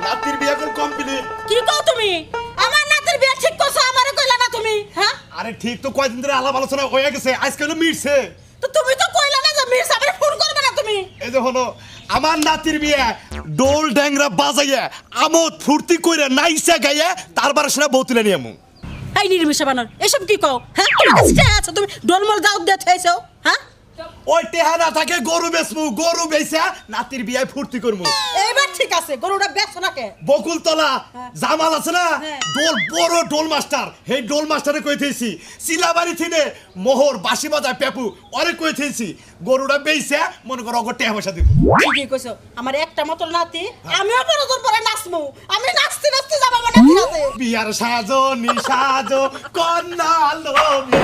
নাতির বিয়ে কোন কমপ্লিট কি কও তুমি আমার নাতির বিয়ে ঠিক করছ আমারে কইলা না তুমি হ্যাঁ আরে ঠিক তো কয়দিন ধরে আলাপ আলোচনা হয়ে গেছে আজকে হলো মিটছে তো তুমি তো কইলা না যে মির্জা আমারে ফোন করবে না তুমি এই যে হলো আমার নাতির বিয়ে ডোল ড্যাংরা বাজাইয়া আমোদ ফুর্তি কইরা নাইসা গাইয়া তারপর সেটা বউ তুলে নিয়ে আমু এই নির্মিষা বানর এসব কি কও হ্যাঁ তুমি কাছে আছো তুমি ডলমল দাও দিয়ে থেছো হ্যাঁ ওই টেহানা থাকে গরু বেচমু গরু বেচা নাতির বিয়ে ফুর্তি করমু এইবার ঠিক আছে গরুটা বেচো না কে বকুলতলা জামাল আছে না হ্যাঁ। ডোল বড় ডোল মাস্টার সেই ডোল মাস্টারে কইতেছি সিলাবাড়ি থেকে মোহর বাঁশি বাজায় পেপু অরে কইতেছি গরুটা বেচা মনে করো অগর টেহা পয়সা দিব ঠিকই কইছো আমার একটা মত নাতি আমিও বড় তোর পরে নাচমু আমি নাচতে নাচতে যাব আমার নাতি নাচে বিয়ার সাজো নিসাজো কন্যা লোমি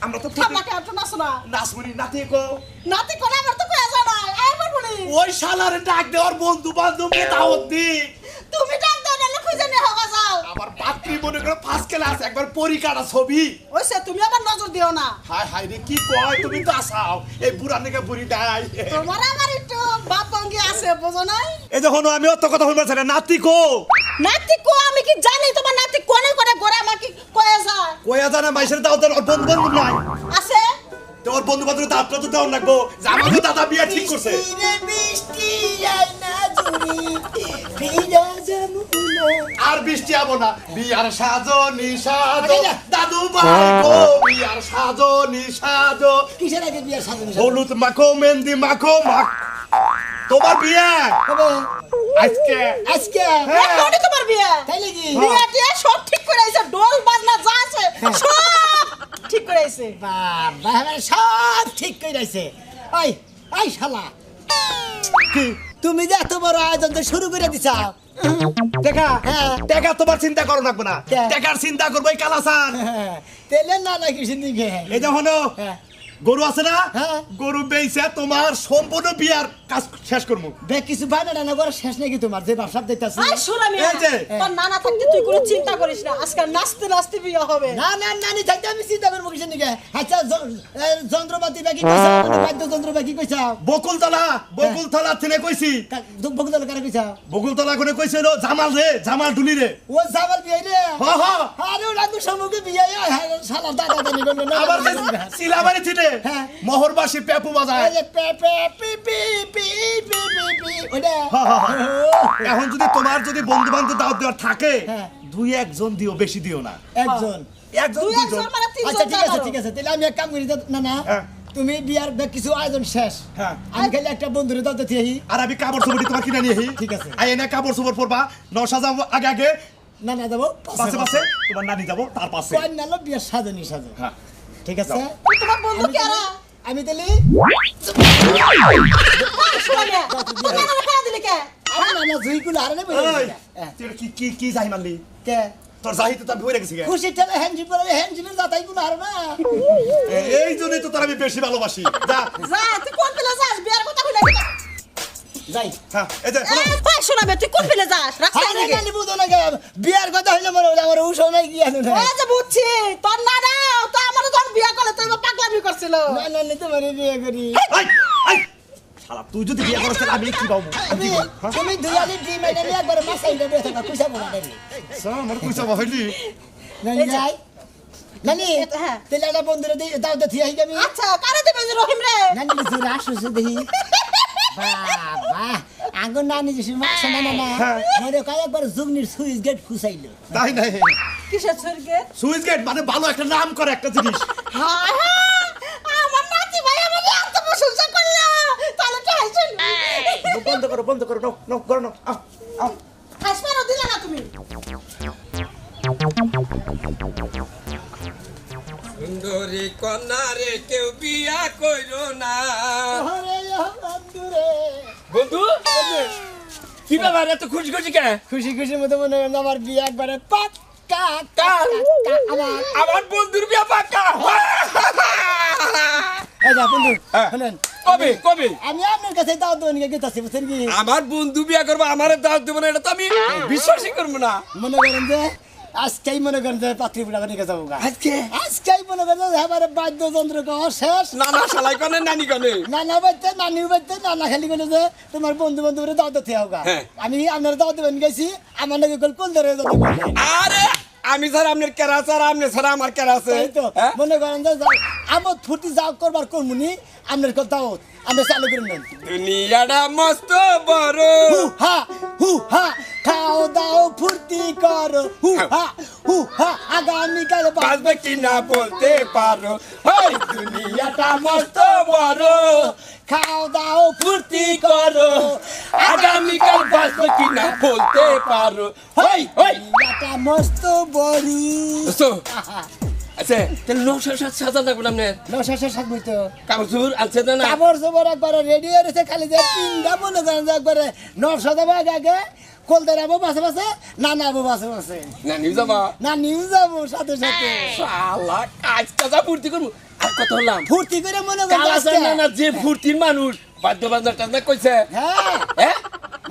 আমরা তো থামাকে আর তো নাচো না নাচমুনি নাতি কো নাতি কোন আমার তো কয়া যায় না আইবার বলি ওই শালারে ডাক দেওয়ার বন্ধু বান্ধবকে দাওয়াত দি তুমি ডাক দাও না খুঁজে নিয়ে হওয়া যাও আবার বাকরি মনে করো ফার্স্ট ক্লাস একবার পরীক্ষাটা ছবি ওইসে তুমি আবার নজর দিও না হায় হায় রে কি কয় তুমি তো আসাও এই বুড়া নাকি বুড়ি দেয় তোমার আমার একটু বাপ ভঙ্গি আছে বুঝো নাই এই যখন আমি অত কথা বলবো না নাতি কো নাতি কো আমি কি জানি তোমার নাতি কোনে কোনে ঘরে আমাকে কয়া যায় কয়া জানা মাইসের দাও তোর বন্ধু বান্ধব নাই আছে তোর বন্ধু বান্ধব দাঁতটা তো দেওয়া লাগবো যে আমাকে দাদা বিয়া ঠিক করছে বৃষ্টি যায় না জুড়ি ফিরে যাবো আর বৃষ্টি আবো না বিয়ার সাজো নিসাজো দাদু ভাই গো বিয়ার সাজো নিসাজো কিসের আগে বিয়ার সাজানো হলুদ মাখো মেহেন্দি মাখো তোমার বিয়া কবে আজকে আজকে হ্যাঁ। এখনই তোমার বিয়ে তাই নাকি বিয়ে টিয়ে সব ঠিক করে আইছে ডোল বাজনা যা আছে সব ঠিক করে আইছে বাবা আমার সব ঠিক করে রাখছে ওই ওই শালা কি তুমি যে এত বড় আয়োজন তো শুরু করে দিছাও দেখা হ্যাঁ। দেখা তোমার চিন্তা করো লাগবে না কে? দেখার চিন্তা করবো এই কালাসান তেলে না না কিছু নিকে এই যে হলো হ্যাঁ গরু আছে না হ্যাঁ। গরু বেইছে তোমার সম্পূর্ণ বিয়ার কাজ শেষ করবো দেখ কিছু বাইরে না করে শেষ নাকি তোমার যে ব্যবসা দিতেছে আই শোনামি এই যে। তোর নানা থাকতে তুই কোনো চিন্তা করিস না আজকাল নাচতে নাচতে বিয়ে হবে না না নানি থাকতে আমি চিন্তা করবো কিছু নিকে আচ্ছা যন্ত্রপাতি বাকি কইছা বাদ্য যন্ত্র বাকি কইছা বকুলতলা থেকে কইছি বকুদল করে কইছা বকুলতলা করে কইছিল জামাল রে জামাল ডুলি রে ও জামাল বিয়ে রে হ হ আরে ওরা তো সম্মুখে বিয়ে শালা দাদা দানি করলো না আবার সিলাবাড়ি থেকে হ্যাঁ। মোহরবাসী পেপু বাজায় এই যে pay pay P P P P P ওটা হা, হা, হা। এখন যদি তোমার যদি বন্ধু বান্ধব দাওয়াত দেওয়ার থাকে হ্যাঁ। দুই একজন দিও বেশি দিও না একজন একজন তুই দুইজন একজন মানে আচ্ছা তিনজন ঠিক আছে জানো। ঠিক আছে তাহলে আমি এক কাম করি না না হ্যাঁ। তুমি বিয়ার কিছু আয়োজন শেষ হ্যাঁ। আমি খালি একটা বন্ধুরে দাও দিই আর আমি কাপড় চোপড় তোমার কিনে নিয়ে ঠিক আছে। আই এনে কাপড় চোপড় পরবা নশা যাবো আগে আগে না না দেবো পাশে পাশে তোমার নানি যাবো তার পাশে কয় নালো বিয়ার সাজানি সাজো হ্যাঁ ঠিক আছে তোমার বন্ধু আমি কি আর তাহলে- আমি তাহলে শোনামি তুমি আমার খেলা দিলে কে আরে না না জুইকুল আরে না এই, তুই এটা কি কি যাই মারলি কে তোর জাহিতে তো আমি হয়ে গেছি গে। খুশি ঠেলে হ্যান্ডজিপ করে হ্যান্ডজিপের যাতাই গুলো আর না এই জন্যই তো তোর আমি বেশি ভালোবাসি যা যা তুই কোন পেলে যাস বিয়ার কথা কইলা কি যাই হ্যাঁ এই যে হলো। এই শোনাবে তুই কোন পেলে যাস রাস্তায় আরে দিকে নানি বুঝো না কে বিয়ার কথা হইলে মনে হলো আমার উঠো নাই কি আনো না ওই যে বুঝছি তোর নানা তো আমার যখন বিয়ে করলে তুই পাগলামি করছিল না না নিতে পারি বিয়ে করি এই, এই, শালা তুই যদি বিয়ে করিস তাহলে আমি কি পাবো আমি তুমি দুয়ালি ডি মেনে নিয়ে একবার মাসাই দেবে এটা পয়সা বলা দেবে আমার পয়সা বাহাইলি নানি যাই নানি হ্যাঁ। তেলে একটা বন্ধুরে দাও দে থিয়া আমি আচ্ছা কারে দিবে যে রহিম রে নানি জোরে আসছে দেখি বাবা আঙ্গুর নানি যে মাছ না না না মরে কয় একবার জুগনির সুইচ গেট ফুসাইলো তাই নাই কিসের সরগে সুইচ গেট মানে ভালো একটা নাম করে একটা জিনিস হায় হায় আমার নাতি ভাই আমাকে এত প্রশংসা করলো তাহলে তো হাসছেন বন্ধ করো নো করো না আও হাসপারও দিলা না তুমি সুন্দরী কন্যা রে কেউ বিয়া কইরো না ওরে বন্ধুরে বন্ধু কি ব্যাপার এত খুশি খুশি কে খুশি খুশির মধ্যে মনে করেন আমার বিয়ে একবারে পাক্কা আমার বন্ধুর বিয়া পাক্কা এই যা বন্ধু শুনেন কবে কবে আমি আপনার কাছে দাও তো নিয়ে গেতাছি বুঝছেন কি আমার বন্ধু বিয়া করবো আমার দাওয়াত দেবো না এটা তো আমি বিশ্বাসই করবো না মনে করেন যে আজকেই মনে করেন যে পাত্রী বুড়া নিয়ে যাবো আজকেই মনে করেন যে আমার বাদ্যযন্ত্র শেষ নানা শালাই কনে নানি কনে নানা বাচ্চা নানি বাচ্চা নানা খালি বলে যে তোমার বন্ধু বান্ধবের দাওয়াত দিতে হোগা আমি আপনার দাওয়াত দেবেন গেছি আমার নাকি কোন ধরে আরে আমি স্যার আপনার কেরা স্যার আপনি স্যার আমার কেরা আছে তো মনে করেন যে আমোদ ফুর্তি যাও করবার কর্মুনি আপনার দাওয়াত আমরা চালু করে নেন দুনিয়াটা মস্ত বড় হু হা খাও দাও ফুর্তি করো হু হা আগামীকাল বাজবে কি না বলতে পারো ওই দুনিয়াটা মস্ত বড় খাও দাও ফুর্তি করো আগামীকাল বাজবে কি না বলতে পারো ওই ওই এটা মস্ত বড়ি দোস্ত আচ্ছা তাহলে নকশার সাথে সাজাতে বললাম না নশাশে সাজবই তো কাপড় আছে না কাপড় জবর একবারে রেডি হয়ে রয়েছে খালি যে তিনটা মনে করেন যে একবারে নশা দেবো আগে কলতে যাবো বাসে বাসে না নাবো বাসে বাসে না নিউ যাবা না নিউ যাবো সাথে সাথে শালা কাজ কাজা ফুর্তি করবো আর কত হলাম ফুর্তি করে মনে করেন কালাসান না যে ফুর্তির মানুষ বাদ্য বাজার টাজনা কইছে হ্যাঁ হ্যাঁ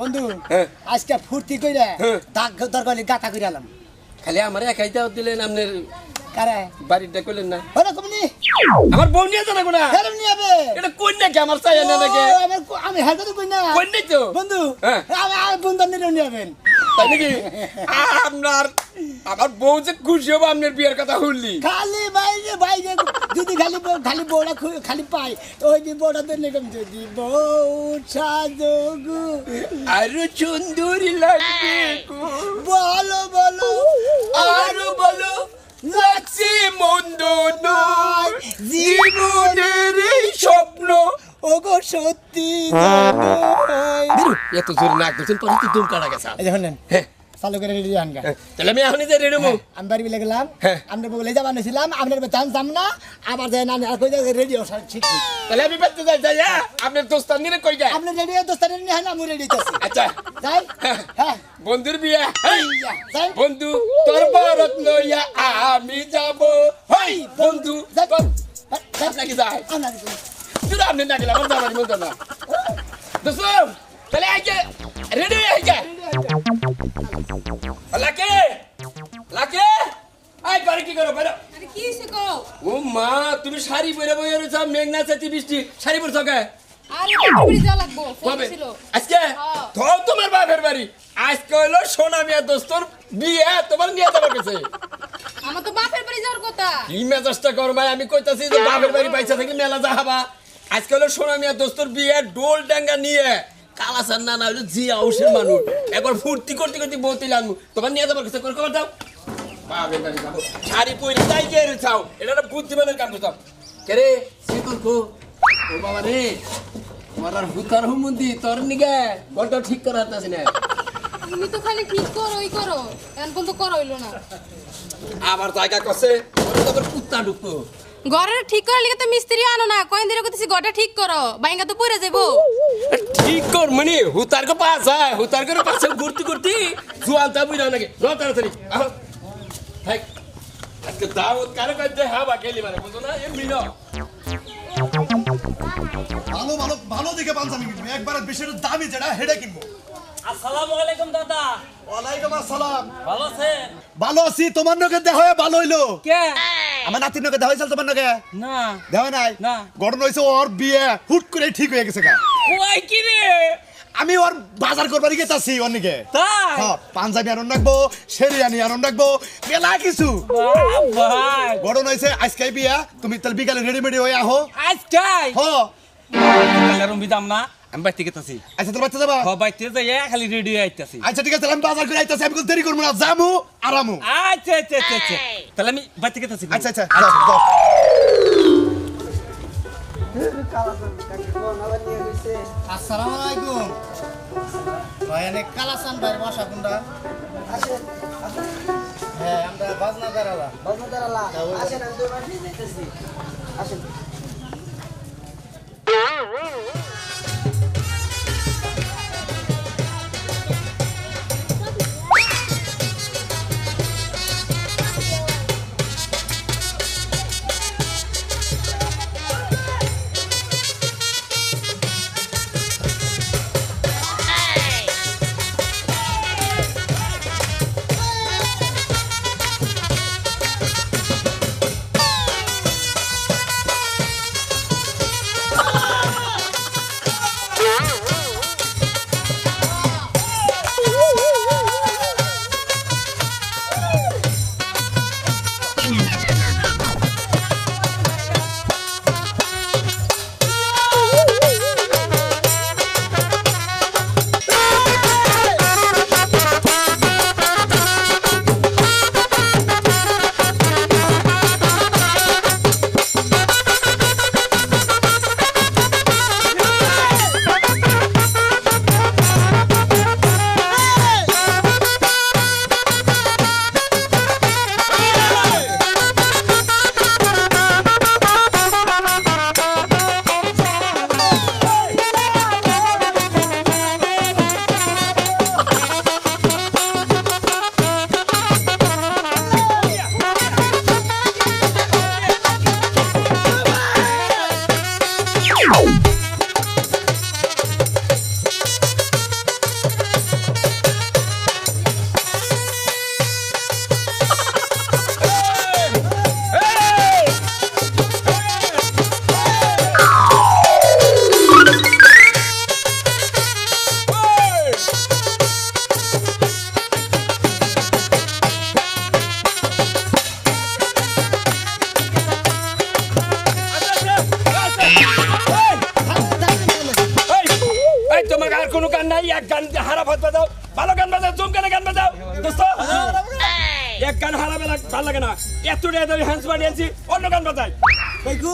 বন্ধু হ্যাঁ। আজকে ফুর্তি করে হ্যাঁ। দাগ দরকারি গাতা করে আলাম খালি আমার একাই দাও দিলেন আপনার কারে বাড়িটা করলেন না ওরকম নি আমার বোন নিয়ে জানা কোনা হেরম নি হবে এটা কোন নাকি আমার চাই না নাকি আমি হেলতে তো কই না কোন নাই তো বন্ধু হ্যাঁ। আমি বন্ধু নিয়ে নেবেন তাই নাকি আপনার আমার বউ যে খুশি হবে আপনার বিয়ের কথা শুনলি খালি বাইরে যদি খালি বড়া খালি পাই ওই দিন বড়া তো নিকম যদি বউ সাজগু আরো সুন্দরী লাগবে গো। বলো বলো আরো বলো লাগছে মন্দ নয় জীবনের এই স্বপ্ন ওগো সত্যি জানো এত জোরে নাক দিচ্ছেন পরে তো দুম কাটা গেছে এই দেখুন হ্যাঁ চালু করে রেডি আনগা তাহলে আমি এখনই যাই রেডি আমি বাড়ি বিলে গেলাম হ্যাঁ। আমরা বলে যাবা নিছিলাম আপনার বেতন যাম না আবার যাই না আর কই যাই রেডি হওয়া ঠিক তাহলে আমি বেঁচতে যাই যাই হ্যাঁ আপনার দোস্তান নিয়ে কই যায় আপনি রেডি দোস্তারে নিয়ে হ্যাঁ আমি রেডি আছি আচ্ছা যাই হ্যাঁ বন্ধুর বিয়ে হেই, যাই বন্ধু তোর বরত লইয়া আমি যাব হই বন্ধু নাকি যায় তুই আপনি না গেলে আমার যাবার মতো না দোস্ত তাহলে আইকে রেডি হয়ে আইকে লাকে লাকে আই পারে কি করো বেরো আরে কি হইছে গো ও মা তুমি শাড়ি পরে বইয়ে রয়েছো মেঘনা চাতি বৃষ্টি শাড়ি পরছো কে আরে বাড়ি যাওয়া লাগবো ফোন কবে ছিল আজকে হ্যাঁ। তো তোমার বাপের বাড়ি আজকে হলো সোনা মিয়া দোস্তর বিয়ে তোমার নিয়ে যাবার কাছে আমার তো বাপের বাড়ি যাওয়ার কথা কি মেজাজটা কর ভাই আমি কইতাছি যে বাপের বাড়ি পয়সা থেকে মেলা যাবা আজকে হলো সোনা মিয়া দোস্তর বিয়ে ডোল ডাঙ্গা নিয়ে কালাসার না হলো জিয়া হাউসের মানুষ একবার ফুর্তি করতে করতে বলতিলাম তোমার নিয়ে যাবার কাছে কর দাও বাপের বাড়ি যাবো শাড়ি পরে তাই কে রে চাও এটা একটা বুদ্ধিমানের কাম করতাম কে রে শিকল কো ও বাবা রে তোমার আর হুতার হুমুন্দি তোর নিগে ঘন্টা ঠিক করা হতাছি না তুমি তো খালি ঠিক করো ওই করো এখন তো করো হইলো না আবার জায়গা কসে ওরে তো কুত্তা ঢুকতো ঘরের ঠিক করার লিগে তো মিস্ত্রি আনো না কয়েন দিলে কইতেছি ঘরটা ঠিক করো বাইঙ্গা তো পড়ে যাবো ঠিক কর মানে হুতার কো পাস হয় হুতার করে পাশে ঘুরতে ঘুরতে জোয়াল তা বুঝা নাকি ন তাড়াতাড়ি আহ হাই আজকে দাওয়াত কারে কইতে হাবা গেলি মানে বুঝো না এমনি না ভালো ভালো ভালো দেখে পাঞ্জাবি কিনবো একবার বেশি দামি যেটা হেডে কিনবো আসসালামু আলাইকুম দাদা ওয়ালাইকুম আসসালাম ভালো আছেন ভালো আছি তোমার নকে দেখা হয়ে ভালো হইলো কে আমার নাতির নকে দেখা হয়েছিল তোমার নকে না দেখা নাই না। ঘটনা হয়েছে ওর বিয়ে হুট করে ঠিক হয়ে গেছে গা ওই কি রে আমি ওর বাজার করবার গেতাছি ওর নিকে তাই হ্যাঁ পাঞ্জাবি আনন্দ রাখবো শেরিয়ানি আনন্দ রাখবো মেলা কিছু ভাই ঘটনা হয়েছে আজকে বিয়া তুমি তাহলে বিকালে রেডিমেডি হয়ে আহো আজকাই হ রুম দিতাম না আমি বাইতে গেতাছি আচ্ছা তোর বাচ্চা যাবা বাইতে যাই খালি রেডি আইতাছি আচ্ছা ঠিক আছে তাহলে আমি বাজার করে আইতাছি আমি কোনো দেরি করবো না যামু আরামু আচ্ছা আচ্ছা আচ্ছা আচ্ছা তাহলে আমি বাইতে গেতাছি আচ্ছা আচ্ছা যাও, যাও। আসসালামু আলাইকুম ভাই অনেক কালাসান ভাই বাসা কোনটা হ্যাঁ আমরা বাজনা দাঁড়ালা আসেন আমি দুবার নিয়ে যাইতেছি আসেন গানে গান বাজাও দোস্ত এক গান হারাবে ভালো লাগে না এত রেদারি হ্যান্ডস বাড়ি আনছি অন্য গান বাজাই কইকু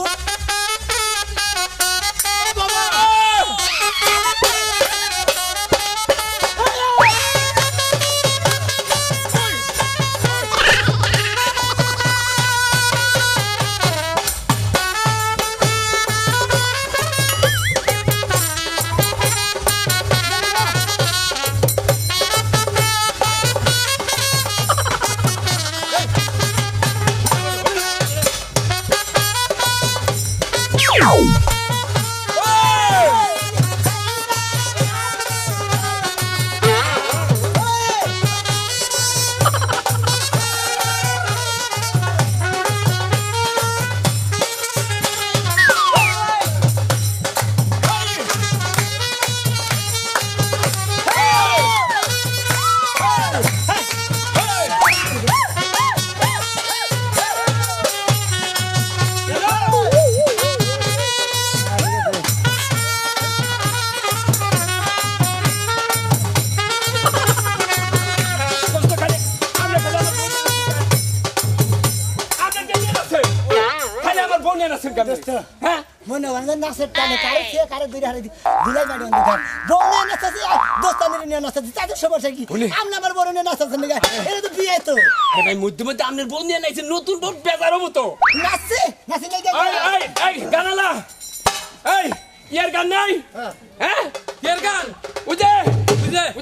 হ্যাঁ মনে হয় নাচের টানে কারে খেয়ে কারে দুই হারে দুলাই মারি অন্ধকার বউনে নাচতেছে দোস্তানের নিয়ে নাচতেছে তাদের সমস্যা কি আপনি আমার বড় নিয়ে নাচতেছেন না এটা তো বিয়ে তো ভাই মধ্যে মধ্যে আপনার বোন নিয়ে নাইছে নতুন বোন বেজার হবো তো নাচছে নাচি নাই এই গানালা এই ইয়ার গান নাই হ্যাঁ ইয়ার গান ওই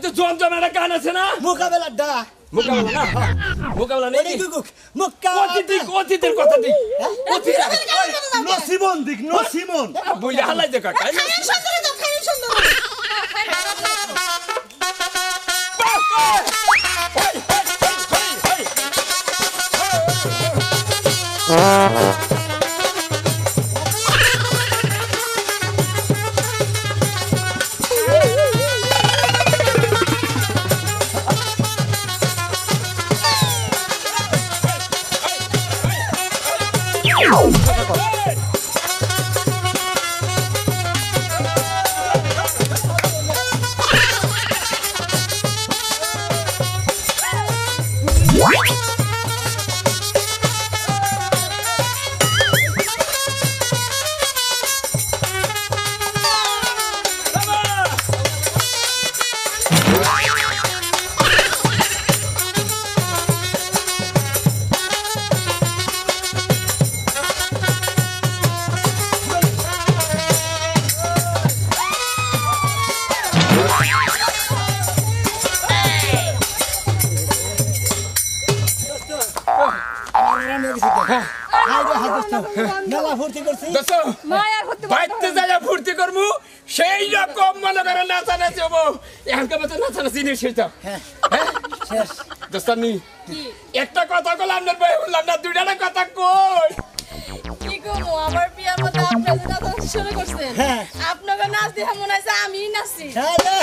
যে জমজম একটা গান আছে না মোকাবেলার ডা মোকাবেলা নেই অতীতের কথা দিক নসিমন দিক নসিমন বইলে হালাই দেখা মেলা ফুর্তি করছি বাইতে যাইয়া ফুর্তি করবো সেই রকম মনে করে নাচানাচি হবো এখানকার মতো নাচানাচি নিয়ে সেটা শেষ দোস্তানি একটা কথা বললাম না ভাই বললাম না দুইটা কথা কই কি করবো আমার বিয়ার মধ্যে আপনারা যে নাচ শুরু করছেন আপনাকে নাচ দেখে মনে হচ্ছে আমিই নাচছি হ্যাঁ রে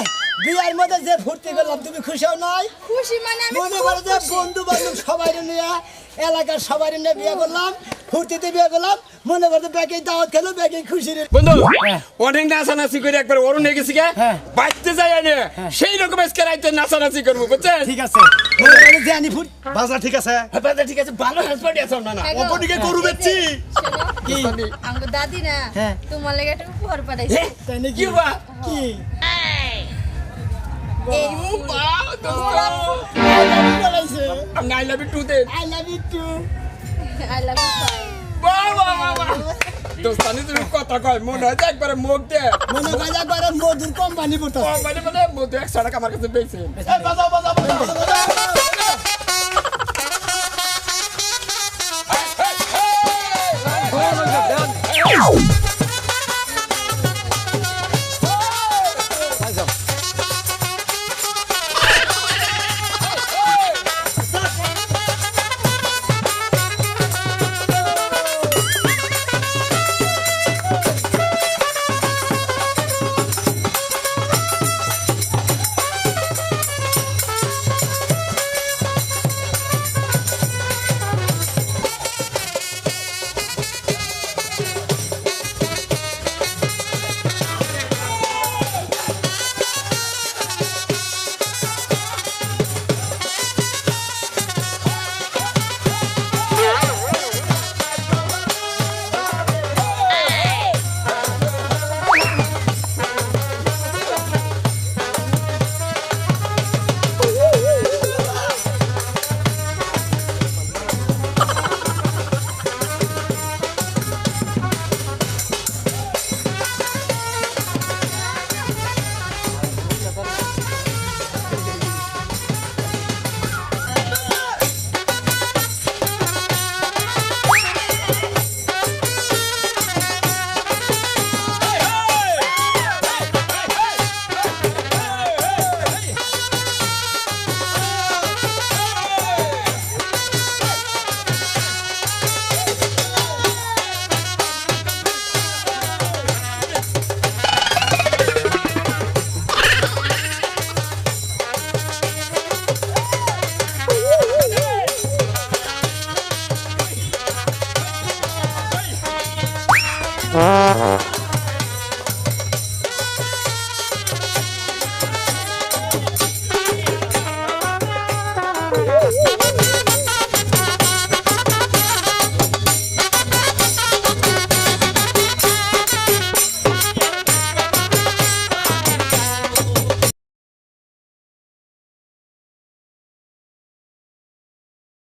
বিয়ার মধ্যে যে ফুর্তি করলাম তুমি খুশি হও নাই খুশি মানে আমি মনে করো যে বন্ধু বান্ধব সবাই নিয়ে এলাকার সবাই নিয়ে বিয়ে করলাম ফুর্তিতে বিয়ে করলাম মনে করো ব্যাগে দাওয়াত খেলো ব্যাগে খুশি রে বন্ধু অনেক নাচানাচি করে একবার অরুণ হয়ে গেছি গে বাইতে যাই না সেই রকম আজকে রাইতে নাচানাচি করবো বুঝছেন ঠিক আছে মনে করো যে আনি ফুট বাজা ঠিক আছে বাজা ঠিক আছে ভালো হ্যান্স পার্টি আছে না অপরদিকে গরু বেচছি কি আমার দাদি না হ্যাঁ। তোমার লাগে একটা উপহার পাঠাইছে তাই নাকি কি বা কি এই বলাইছে আই লাভ ইউ টু দে I love you too I love you বাহ দোস্তানি তুমি কথা কয় মনে হয় যে একবারে মুখ দে মনে করে একবার মধুর কোম্পানি পড়তো মানে মধু 100 টাকা আমার কাছে পেয়েছে বাজাও বাজাও বাজাও